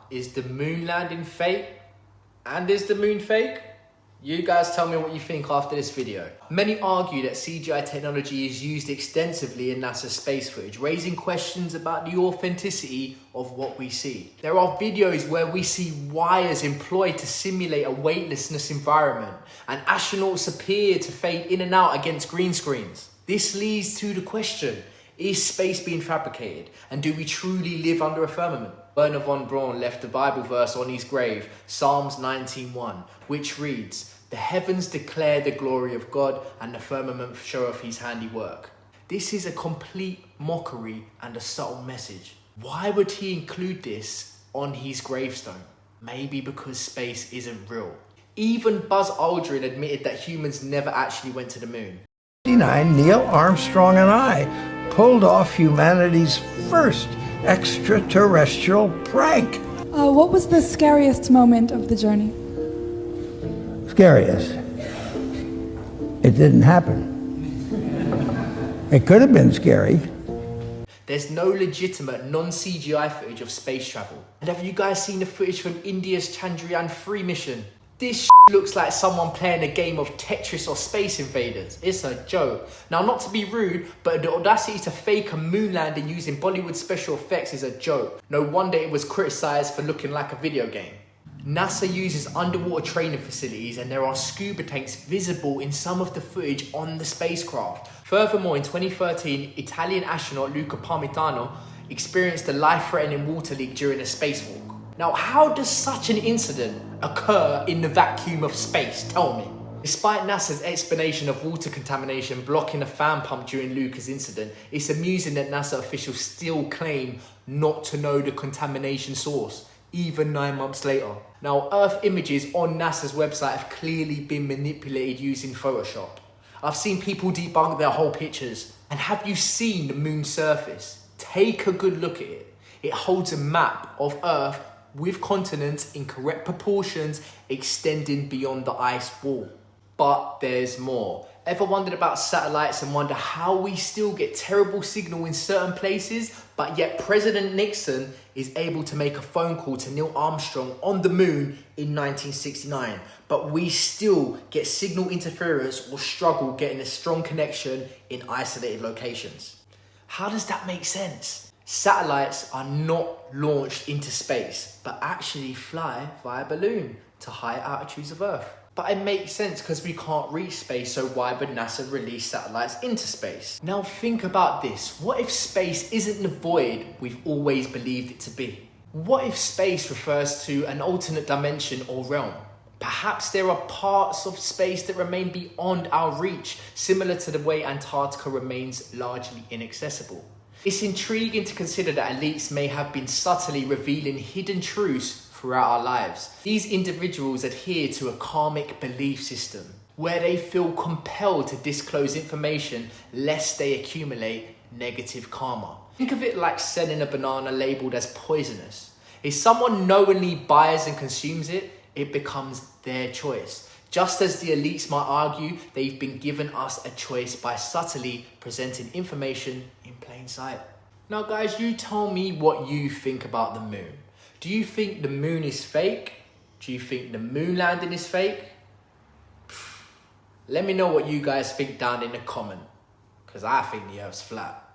is the moon landing fake? And is the moon fake? You guys tell me what you think after this video. Many argue that CGI technology is used extensively in NASA's space footage, raising questions about the authenticity of what we see. There are videos where we see wires employed to simulate a weightlessness environment, and astronauts appear to fade in and out against green screens. This leads to the question, is space being fabricated? And do we truly live under a firmament? Werner von Braun left the Bible verse on his grave, Psalms 19:1, which reads, "The heavens declare the glory of God, and the firmament showeth his handiwork." This is a complete mockery and a subtle message. Why would he include this on his gravestone? Maybe because space isn't real. Even Buzz Aldrin admitted that humans never actually went to the moon. Neil Armstrong and I pulled off humanity's first extraterrestrial prank. What was the scariest moment of the journey? Scariest? It didn't happen. It could have been scary. There's no legitimate non-CGI footage of space travel. And have you guys seen the footage from India's Chandrayaan-3 mission? This looks like someone playing a game of Tetris or Space Invaders. It's a joke. Now, not to be rude, but the audacity to fake a moon landing using Bollywood special effects is a joke. No wonder it was criticized for looking like a video game. NASA uses underwater training facilities, and there are scuba tanks visible in some of the footage on the spacecraft. Furthermore, in 2013, Italian astronaut Luca Parmitano experienced a life-threatening water leak during a spacewalk. Now, how does such an incident occur in the vacuum of space? Tell me. Despite NASA's explanation of water contamination blocking a fan pump during Luca's incident, it's amusing that NASA officials still claim not to know the contamination source, even 9 months later. Now, Earth images on NASA's website have clearly been manipulated using Photoshop. I've seen people debunk their whole pictures. And have you seen the moon's surface? Take a good look at it. It holds a map of Earth with continents in correct proportions extending beyond the ice wall. But there's more. Ever wondered about satellites and wonder how we still get terrible signal in certain places, but yet President Nixon is able to make a phone call to Neil Armstrong on the moon in 1969, but we still get signal interference or struggle getting a strong connection in isolated locations? How does that make sense? Satellites are not launched into space, but actually fly via balloon to high altitudes of Earth. But it makes sense because we can't reach space, so why would NASA release satellites into space? Now think about this. What if space isn't the void we've always believed it to be? What if space refers to an alternate dimension or realm? Perhaps there are parts of space that remain beyond our reach, similar to the way Antarctica remains largely inaccessible. It's intriguing to consider that elites may have been subtly revealing hidden truths throughout our lives. These individuals adhere to a karmic belief system where they feel compelled to disclose information lest they accumulate negative karma. Think of it like selling a banana labeled as poisonous. If someone knowingly buys and consumes it, it becomes their choice. Just as the elites might argue, they've been given us a choice by subtly presenting information in plain sight. Now guys, you tell me what you think about the moon. Do you think the moon is fake? Do you think the moon landing is fake? Let me know what you guys think down in the comment, because I think the Earth's flat.